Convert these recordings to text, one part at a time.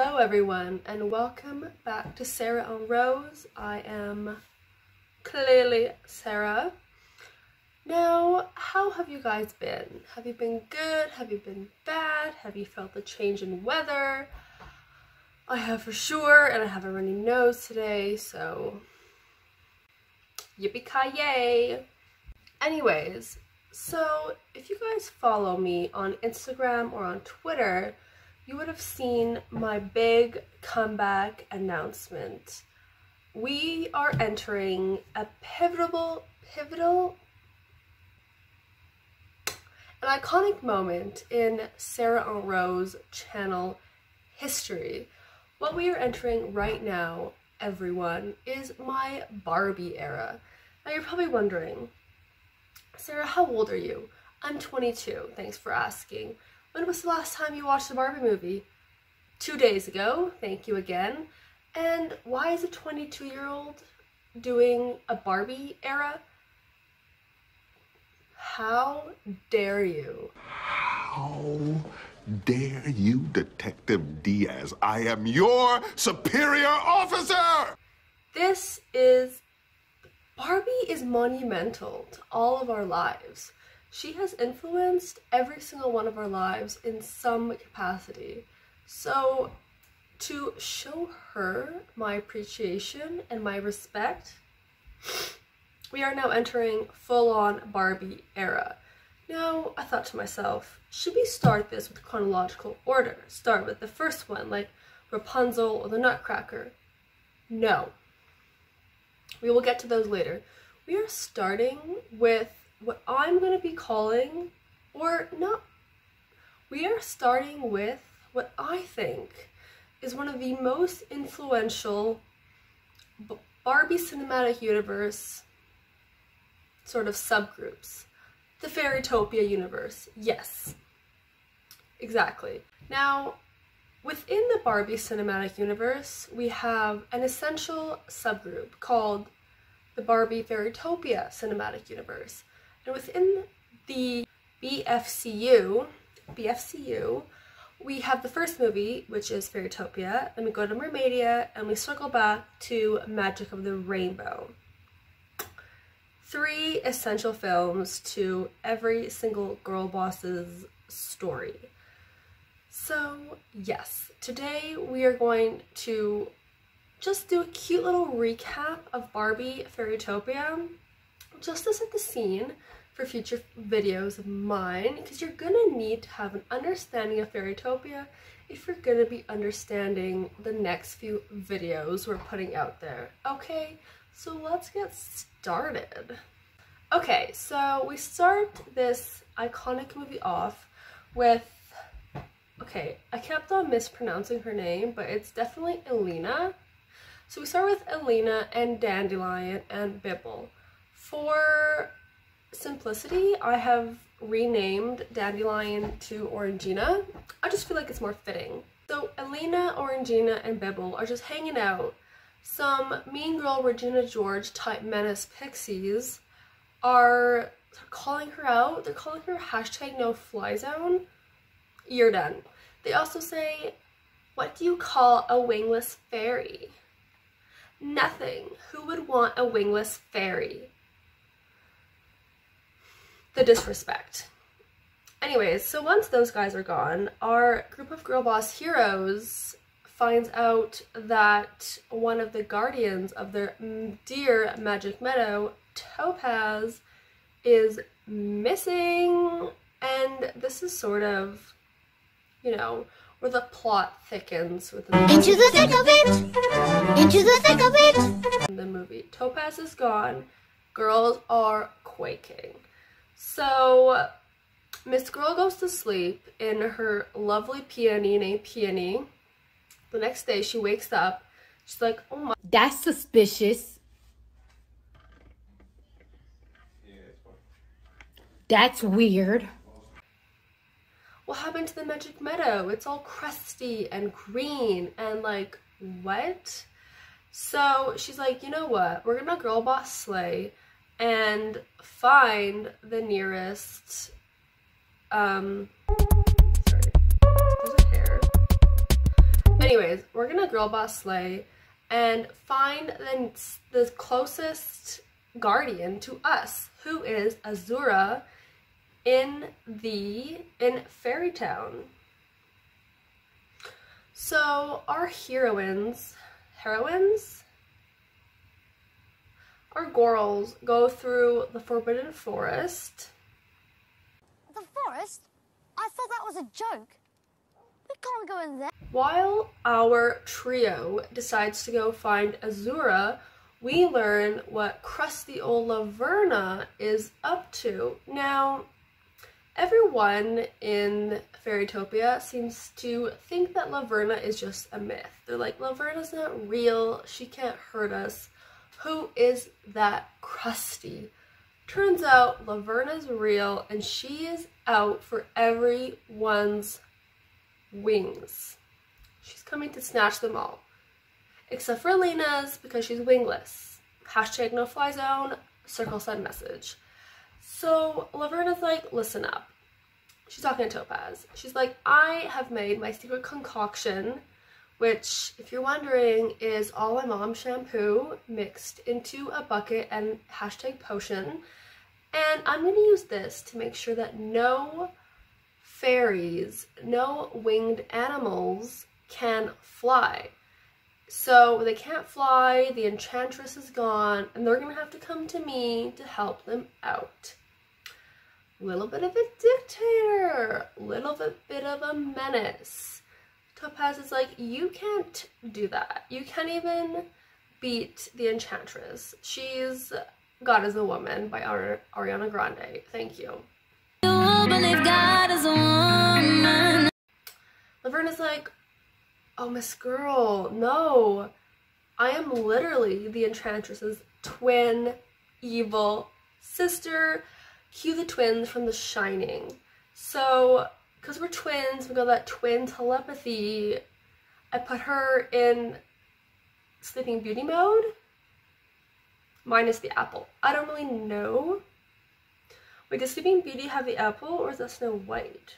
Hello everyone and welcome back to Sarah on Rose. I am clearly Sarah. Now, how have you guys been? Have you been good? Have you been bad? Have you felt the change in weather? I have for sure, and I have a runny nose today, so yippee-ki-yay! Anyways, so if you guys follow me on Instagram or on Twitter, you would have seen my big comeback announcement. We are entering a pivotal, an iconic moment in Sarah on Rose channel history. What we are entering right now, everyone, is my Barbie era. Now you're probably wondering, Sarah, how old are you? I'm 22, thanks for asking. When was the last time you watched a Barbie movie? 2 days ago, thank you again. And why is a 22-year-old doing a Barbie era? How dare you? How dare you, Detective Diaz? I am your superior officer! Barbie is monumental to all of our lives. She has influenced every single one of our lives in some capacity. So to show her my appreciation and my respect, we are now entering full-on Barbie era. Now, I thought to myself, should we start this with chronological order? Start with the first one, like Rapunzel or the Nutcracker? No. We will get to those later. We are starting with what I'm going to be calling, we are starting with what I think is one of the most influential Barbie Cinematic Universe sort of subgroups. The Fairytopia universe. Yes, exactly. Now, within the Barbie Cinematic Universe, we have an essential subgroup called the Barbie Fairytopia Cinematic Universe. And within the BFCU, we have the first movie, which is Fairytopia, and we go to Mermaidia, and we circle back to Magic of the Rainbow. 3 essential films to every single girl boss's story. So yes, today we are going to just do a cute little recap of Barbie Fairytopia, just to set the scene for future videos of mine, because you're gonna need to have an understanding of Fairytopia if you're gonna be understanding the next few videos we're putting out there. Okay, so let's get started. Okay, so we start this iconic movie off with, okay, I kept on mispronouncing her name, but it's definitely Elena. So we start with Elena and Dandelion and Bibble. For simplicity, I have renamed Dandelion to Orangina. I just feel like it's more fitting. So Elena, Orangina, and Bibble are just hanging out. Some Mean Girl Regina George type menace pixies are calling her out. They're calling her #NoFlyZone. You're done. They also say, what do you call a wingless fairy? Nothing. Who would want a wingless fairy? The disrespect. Anyways, so once those guys are gone, our group of girl boss heroes finds out that one of the guardians of their dear Magic Meadow, Topaz, is missing, and this is sort of, you know, where the plot thickens with the Into the thick of it! Into the thick of it! In the movie. Topaz is gone. Girls are quaking. So Miss Girl goes to sleep in her lovely peony named Peony. The next day she wakes up. She's like, oh my. That's suspicious. That's weird. What happened to the Magic Meadow? It's all crusty and green and like, what? So she's like, you know what? We're gonna girl boss slay and find the nearest, sorry, there's a hair. Anyways, we're gonna girl boss slay and find the closest guardian to us, who is Azura in Fairy Town. So our heroines, our girls go through the Forbidden Forest. The forest? I thought that was a joke. We can't go in there. While our trio decides to go find Azura, we learn what crusty old Laverna is up to. Now, everyone in Fairytopia seems to think that Laverna is just a myth. They're like, Laverna's not real, she can't hurt us. Who is that crusty? Turns out Laverna's real and she is out for everyone's wings. She's coming to snatch them all. Except for Alina's, because she's wingless. Hashtag no fly zone, circle send message. So Laverna's like, listen up. She's talking to Topaz. She's like, I have made my secret concoction, which, if you're wondering, is all my mom's shampoo mixed into a bucket and hashtag potion. And I'm going to use this to make sure that no fairies, no winged animals can fly. So they can't fly, the enchantress is gone, and they're going to have to come to me to help them out. Little bit of a dictator, little bit of a menace. Topaz is like, you can't do that. You can't even beat the enchantress. She's God is a Woman by Ariana Grande. Thank you. Laverna's like, oh, Miss Girl, no. I am literally the enchantress's twin evil sister. Cue the twins from The Shining. So, because we're twins, we got that twin telepathy. I put her in Sleeping Beauty mode, minus the apple. I don't really know. Wait, does Sleeping Beauty have the apple, or is that Snow White?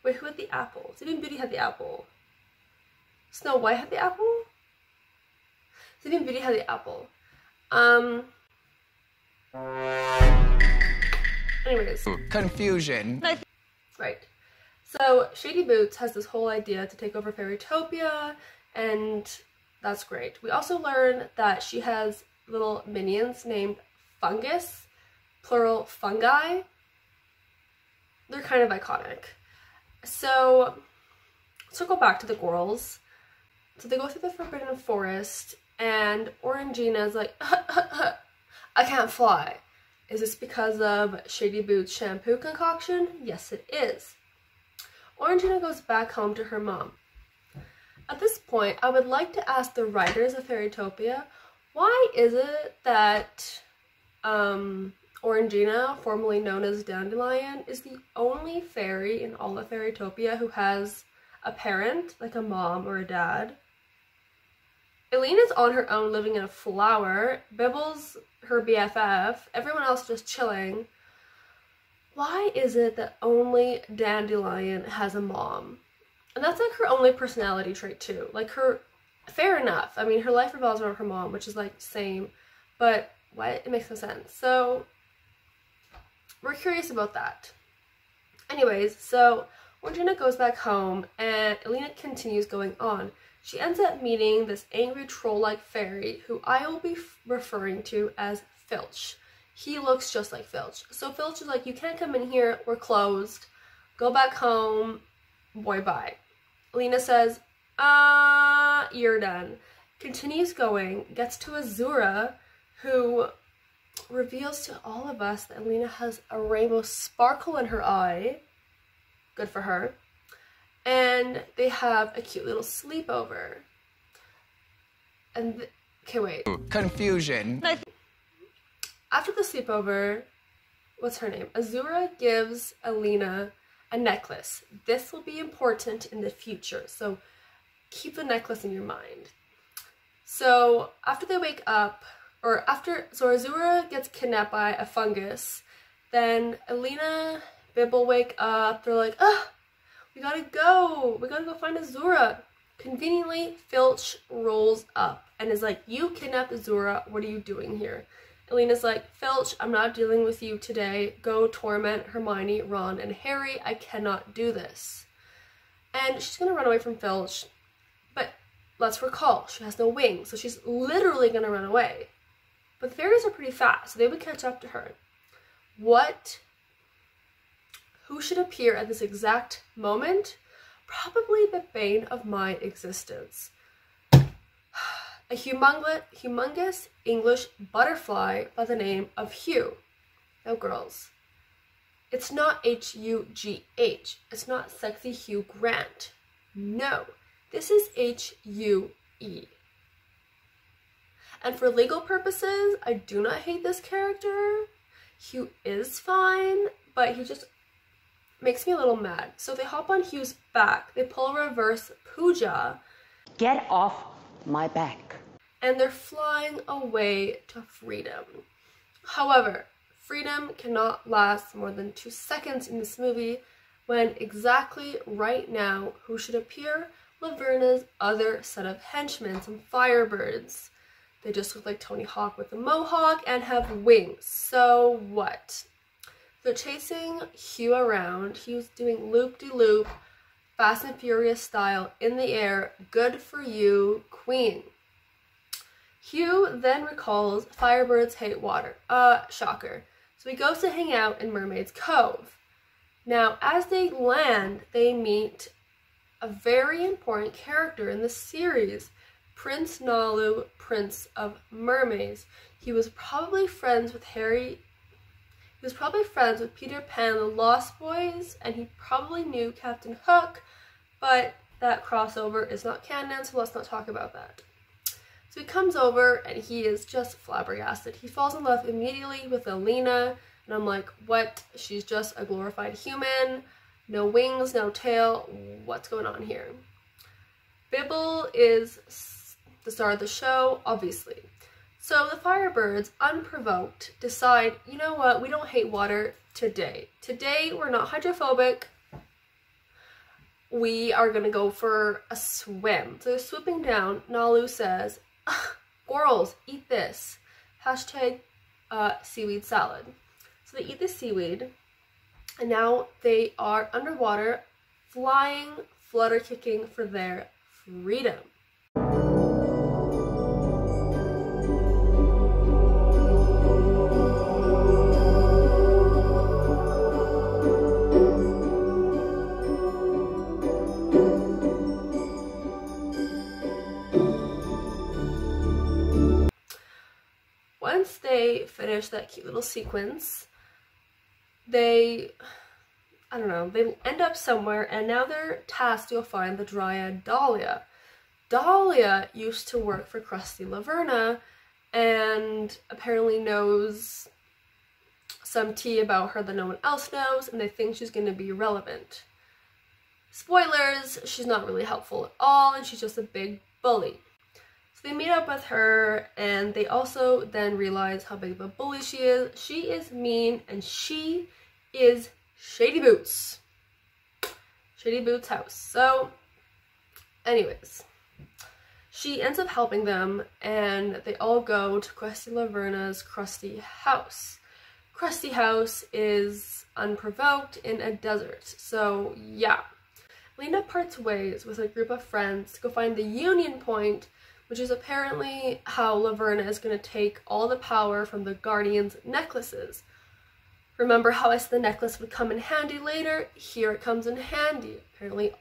Wait, who had the apple? Sleeping Beauty had the apple. Snow White had the apple? Sleeping Beauty had the apple. Anyways. Confusion. Right. So Shady Boots has this whole idea to take over Fairytopia, and that's great. We also learn that she has little minions named Fungus, plural fungi. They're kind of iconic. So circle back to the girls. So they go through the Forbidden Forest, and Orangina's like, I can't fly. Is this because of Shady Boots' shampoo concoction? Yes, it is. Orangina goes back home to her mom. At this point, I would like to ask the writers of Fairytopia, why is it that Orangina, formerly known as Dandelion, is the only fairy in all of Fairytopia who has a parent, like a mom or a dad? Elena's on her own living in a flower. Bibble's her BFF. Everyone else just chilling. Why is it that only Dandelion has a mom? And that's like her only personality trait too. Like her, fair enough. I mean, her life revolves around her mom, which is like same, but why? It makes no sense. So we're curious about that. Anyways, so Orangina goes back home and Elena continues going on. She ends up meeting this angry troll-like fairy who I will be referring to as Filch. He looks just like Filch. So Filch is like, you can't come in here, we're closed. Go back home, boy bye. Elena says, you're done. Continues going, gets to Azura, who reveals to all of us that Elena has a rainbow sparkle in her eye. Good for her. And they have a cute little sleepover. And, okay, wait. Confusion. After the sleepover, what's her name? Azura gives Elena a necklace. This will be important in the future, so keep the necklace in your mind. So, after they wake up, so Azura gets kidnapped by a fungus, then Elena, Bibble wake up, they're like, we gotta go find Azura. conveniently, Filch rolls up and is like, you kidnapped Azura, what are you doing here? Elena's like, Filch, I'm not dealing with you today. Go torment Hermione, Ron, and Harry. I cannot do this. And she's gonna run away from Filch, but let's recall, she has no wings, so she's literally gonna run away. But the fairies are pretty fast, so they would catch up to her. Who should appear at this exact moment? Probably the bane of my existence. A humongous English butterfly by the name of Hugh. Now girls, it's not H-U-G-H. It's not sexy Hugh Grant. No, this is H-U-E. And for legal purposes, I do not hate this character. Hugh is fine, but he just makes me a little mad. So they hop on Hugh's back, they pull a reverse Pooja. Get off my back. And they're flying away to freedom. However, freedom cannot last more than 2 seconds in this movie, when exactly right now, who should appear? Laverna's other set of henchmen, some Firebirds. They just look like Tony Hawk with a mohawk and have wings. So what? They're chasing Hugh around. He was doing loop-de-loop, Fast and Furious style, in the air. Good for you, Queen. Hugh then recalls Firebirds hate water. Shocker. So he goes to hang out in Mermaid's Cove. Now, as they land, they meet a very important character in the series, Prince Naalu, Prince of Mermaids. He was probably friends with Harry. He was probably friends with Peter Pan and the Lost Boys, and he probably knew Captain Hook, but that crossover is not canon, so let's not talk about that. So he comes over, and he is just flabbergasted. He falls in love immediately with Elena, and I'm like, what? She's just a glorified human, no wings, no tail, what's going on here? Bibble is the star of the show, obviously. So the Firebirds, unprovoked, decide, you know what, we don't hate water today. Today, we're not hydrophobic. We are gonna go for a swim. So they're swooping down. Naalu says, girls, eat this. Hashtag seaweed salad. So they eat the seaweed, and now they are underwater, flying, flutter kicking for their freedom. Once they finish that cute little sequence, they end up somewhere, and now they're tasked to go find the Dryad Dahlia. Dahlia used to work for Krusty Laverna and apparently knows some tea about her that no one else knows, and they think she's going to be relevant. Spoilers, she's not really helpful at all, and she's just a big bully. So they meet up with her, and they also then realize how big of a bully she is. She is mean, and she is Shady Boots. Shady Boots' house. So, anyways, she ends up helping them, and they all go to Krusty Laverna's Krusty house. Krusty house is unprovoked in a desert. So, yeah. Lena parts ways with a group of friends to go find the Union Point, which is apparently how Laverna is going to take all the power from the Guardians' necklaces. Remember how I said the necklace would come in handy later? Here it comes in handy. Apparently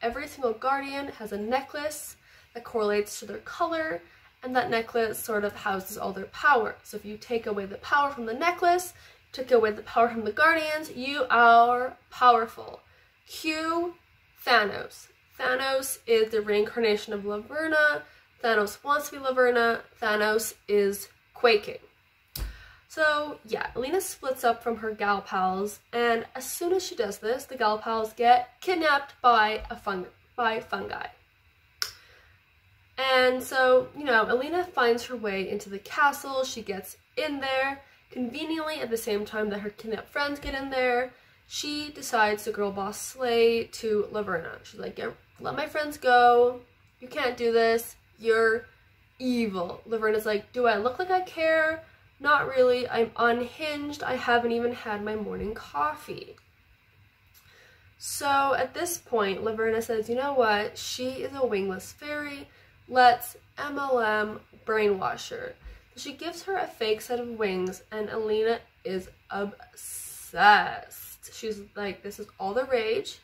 every single Guardian has a necklace that correlates to their color, and that necklace sort of houses all their power. So if you take away the power from the necklace, take away the power from the Guardians, you are powerful. Cue Thanos. Thanos is the reincarnation of Laverna. Thanos wants to be Laverna. Thanos is quaking. So yeah, Elena splits up from her gal pals, and as soon as she does this, the gal pals get kidnapped by fungi. And so, you know, Elena finds her way into the castle. She gets in there conveniently at the same time that her kidnapped friends get in there. She decides to girl boss slay to Laverna. She's like, let my friends go. You can't do this. You're evil. Laverna's like, do I look like I care? Not really. I'm unhinged. I haven't even had my morning coffee. So at this point, Laverna says, you know what? She is a wingless fairy. Let's MLM brainwash her. She gives her a fake set of wings, and Alina is obsessed. She's like, this is all the rage.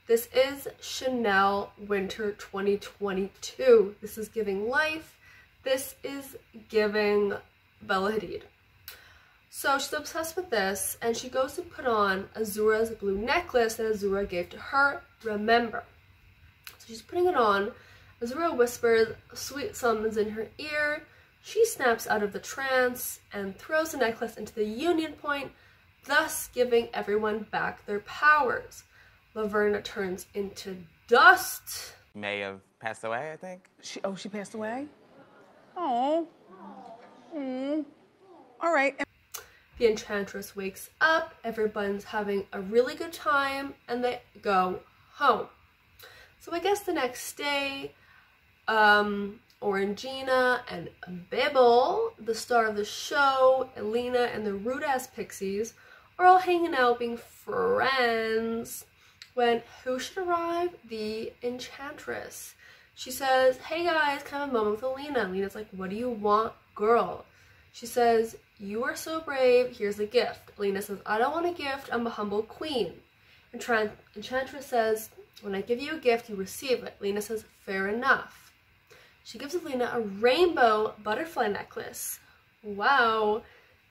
This is Chanel Winter 2022. This is giving life. This is giving Bella Hadid. So she's obsessed with this, and she goes to put on Azura's blue necklace that Azura gave to her. Remember. So she's putting it on. Azura whispers sweet summons in her ear. She snaps out of the trance and throws the necklace into the Union Point, thus giving everyone back their powers. Laverna turns into dust. May have passed away, I think. She passed away? Oh. All right. The Enchantress wakes up, everyone's having a really good time, and they go home. So I guess the next day, Orangina and Bibble, the star of the show, Alina, and the rude-ass pixies are all hanging out being friends when who should arrive? The Enchantress. She says, hey guys, can I have a moment with Alina? Alina's like, what do you want, girl? She says, you are so brave, here's a gift. Alina says, I don't want a gift, I'm a humble queen. Enchantress says, when I give you a gift, you receive it. Alina says, fair enough. She gives Alina a rainbow butterfly necklace. Wow.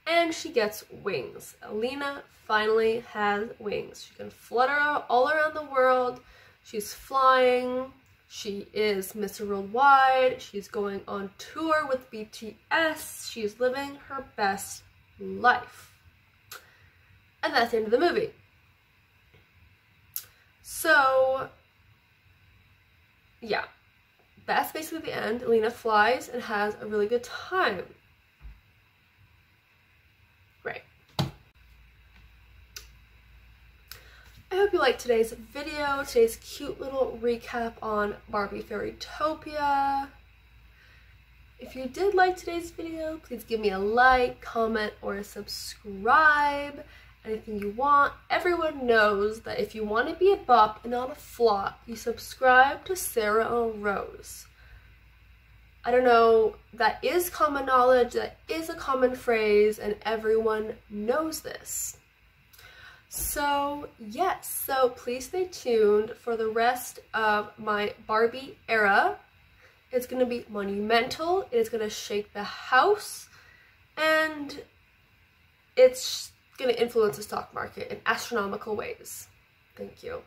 And she gets wings. Alina finally has wings. She can flutter all around the world. She's flying. She is Mr. Worldwide. She's going on tour with BTS. She's living her best life. And that's the end of the movie. So, yeah. That's basically the end. Alina flies and has a really good time. Right. I hope you liked today's video, today's cute little recap on Barbie Fairytopia. If you did like today's video, please give me a like, comment, or a subscribe. Anything you want. Everyone knows that if you want to be a bop and not a flop, you subscribe to Sarah O. Rose. I don't know, that is common knowledge, that is a common phrase, and everyone knows this. So, yes, so please stay tuned for the rest of my Barbie era. It's going to be monumental, it's going to shake the house, and it's going to influence the stock market in astronomical ways. Thank you.